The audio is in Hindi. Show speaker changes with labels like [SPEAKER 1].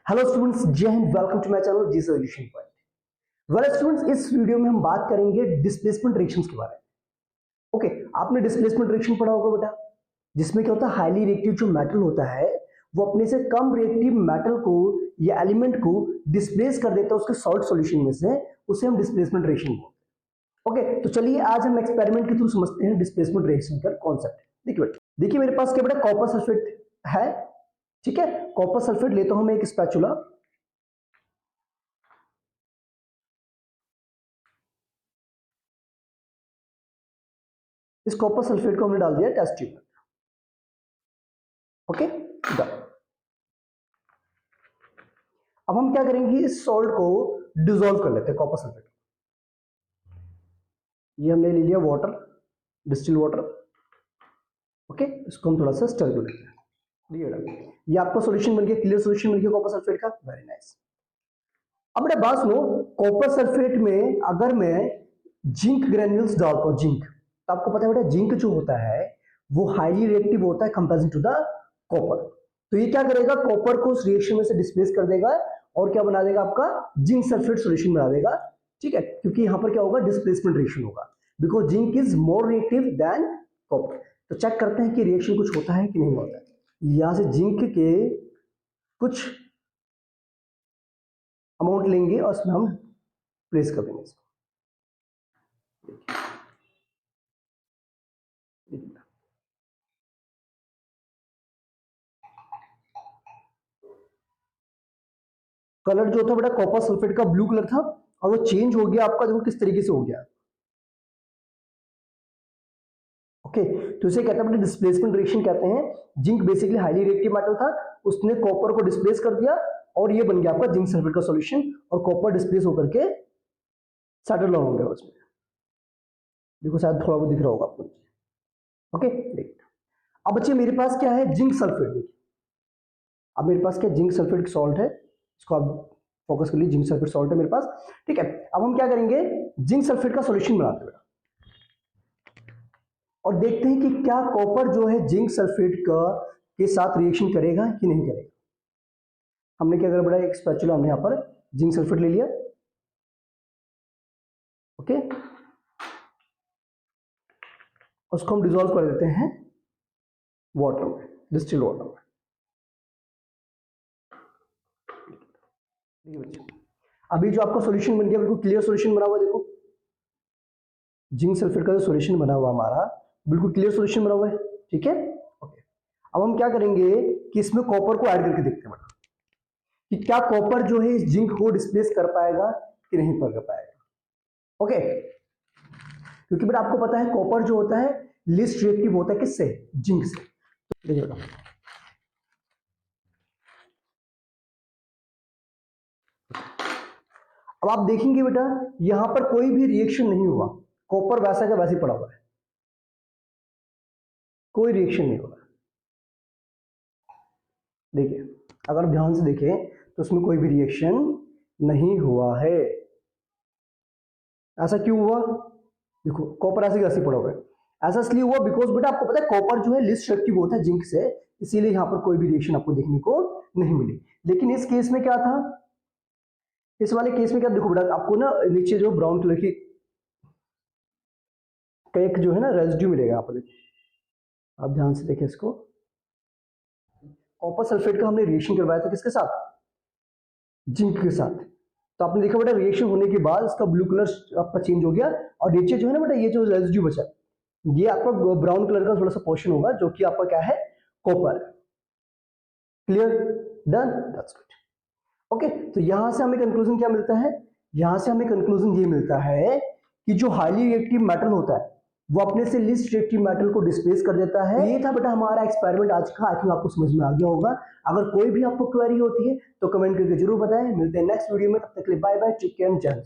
[SPEAKER 1] Hello students, Jai Hind. Welcome to my channel G solution point. Well students, इस वीडियो में हम बात करेंगे डिस्प्लेसमेंट रिएक्शंस के बारे में। ओके, आपने डिस्प्लेसमेंट रिएक्शन पढ़ा होगा बेटा, जिसमें क्या होता है, हाईली रिएक्टिव जो मेटल होता है वो अपने से कम रिएक्टिव मेटल को या एलिमेंट को डिस्प्लेस कर देता है उसके सॉल्ट सॉल्यूशन में से, उसे हम डिस्प्लेसमेंट रिएक्शन बोलते हैं। ओके, तो चलिए आज हम एक्सपेरिमेंट के थ्रू समझते हैं डिस्प्लेसमेंट रिएक्शन का कॉन्सेप्ट। देखिए बेटा, देखिए मेरे पास क्या बेटा, कॉपर सल्फेट है। ठीक है, कॉपर सल्फेट लेता हूं मैं एक स्पैचुला। इस कॉपर सल्फेट को हमने डाल दिया टेस्ट ट्यूब में। Okay, done. अब हम क्या करेंगे, इस सॉल्ट को डिसॉल्व कर लेते हैं, कॉपर सल्फेट। ये हमने ले लिया वाटर, डिस्टिल वाटर। ओके, इसको हम थोड़ा सा स्टर कर लेते हैं। ये आपका सॉल्यूशन बन गया, क्लियर सॉल्यूशन बन गया कॉपर सल्फेट का। Very nice. अब बेटा बात सुनो, कॉपर सल्फेट में अगर मैं जिंक ग्रेन्यूल्स डालता हूं, जिंक, तो आपको पता है बेटा जिंक जो होता है वो हाईली रिएक्टिव होता है कंपेरिजन टू द कॉपर। तो ये क्या करेगा, कॉपर को उस रिएक्शन में से डिस्प्लेस कर देगा और क्या बना देगा, आपका जिंक सल्फेट सॉल्यूशन बना देगा। ठीक है, क्योंकि यहां पर क्या होगा, डिस्प्लेसमेंट रिएक्शन होगा, because zinc is more reactive than copper. तो चेक करते हैं कि रिएक्शन कुछ होता है कि नहीं होता है। यहां से जिंक के कुछ अमाउंट लेंगे और उसमें हम प्लेस कर देंगे इसको। कलर जो था बेटा कॉपर सल्फेट का ब्लू कलर था, और वो चेंज हो गया आपका, देखो किस तरीके से हो गया। ओके, तो इसे कहते हैं बेटा डिस्प्लेसमेंट रिएक्शन कहते हैं। Zinc basically highly reactive metal था, उसने कॉपर को डिस्प्लेस कर दिया और ये बन गया आपका जिंक सल्फेट का सॉल्यूशन, और कॉपर डिस्प्लेस होकर के सेटल डाउन हो गया उसमें। देखो शायद थोड़ा वो दिख रहा होगा आपको। ओके, देखिए अब बच्चे मेरे पास क्या है, जिंक सल्फेट। देखिए अब मेरे पास क्या, जिंक सल्फेट सॉल्ट है, इसको आप फोकस कर लीजिए, जिंक सल्फेट सॉल्ट है मेरे पास। ठीक है, अब हम क्या करेंगे, जिंक सल्फेट का सॉल्यूशन बनाते हैं और देखते हैं कि क्या कॉपर जो है जिंक सल्फेट का के साथ रिएक्शन करेगा कि नहीं करेगा। हमने क्या करा बेटा, एक स्पैचुला हमने यहां पर जिंक सल्फेट ले लिया। ओके, उसको हम डिसॉल्व कर देते हैं वाटर में, डिस्टिल वाटर में। देखिए बच्चे, अभी जो आपका सॉल्यूशन बन गया बिल्कुल क्लियर सॉल्यूशन बना हुआ, देखो जिंक सल्फेट का जो सॉल्यूशन बना हुआ हमारा बिल्कुल क्लियर सॉल्यूशन बना हुआ है। ठीक है, ओके। अब हम क्या करेंगे कि इसमें कॉपर को ऐड करके देखते हैं बेटा कि क्या कॉपर जो है इस जिंक को डिस्प्लेस कर पाएगा कि नहीं कर पाएगा। ओके, क्योंकि बेटा आपको पता है कॉपर जो होता है लिस्ट रिएक्टिव होता है किससे, जिंक से। तो देखिए बेटा, अब आप देखेंगे बेटा यहां पर कोई भी रिएक्शन नहीं हुआ, कॉपर वैसा का वैसे पड़ा हुआ है, कोई रिएक्शन नहीं हुआ। देखिए अगर ध्यान से देखें तो उसमें कोई भी रिएक्शन नहीं हुआ है। ऐसा क्यों हुआ, देखो कॉपर ऐसे कैसे पड़ा हुआ है, ऐसा इसलिए हुआ बिकॉज बेटा आपको पता है कॉपर जो है लिस्ट रिएक्टिव होता है जिंक से, इसीलिए यहां पर कोई भी रिएक्शन आपको देखने को नहीं मिली। लेकिन इस केस में क्या था, इस वाले केस में क्या, देखो बेटा आपको ना नीचे जो ब्राउन कलर की एक जो है ना रेजिड्यू मिलेगा, आप देखो, आप ध्यान से देखें इसको। कॉपर सल्फेट का हमने रिएक्शन करवाया था किसके साथ, जिंक के साथ। तो आपने देखा बेटा रिएक्शन होने के बाद इसका ब्लू कलर आपका चेंज हो गया, और नीचे जो है ना बेटा ये जो रेजिड्यू बचा, ये आपका ब्राउन कलर का थोड़ा सा पोर्शन होगा जो कि आपका क्या है, copper. Clear, done, that's good. Okay, तो यहां से हमें कंक्लूजन क्या मिलता है, यहां से हमें कंक्लूजन ये मिलता है कि जो हाईली रिएक्टिव मेटल होता है वो अपने से लिस्ट रिएक्टिव मेटल को डिस्प्लेस कर देता है। ये था बेटा हमारा एक्सपेरिमेंट आज का, आई थिंक आपको समझ में आ गया होगा। अगर कोई भी आपको क्वेरी होती है तो कमेंट करके जरूर बताएं। मिलते हैं नेक्स्ट वीडियो में, तब तक के लिए bye bye, take care and Jai Hind.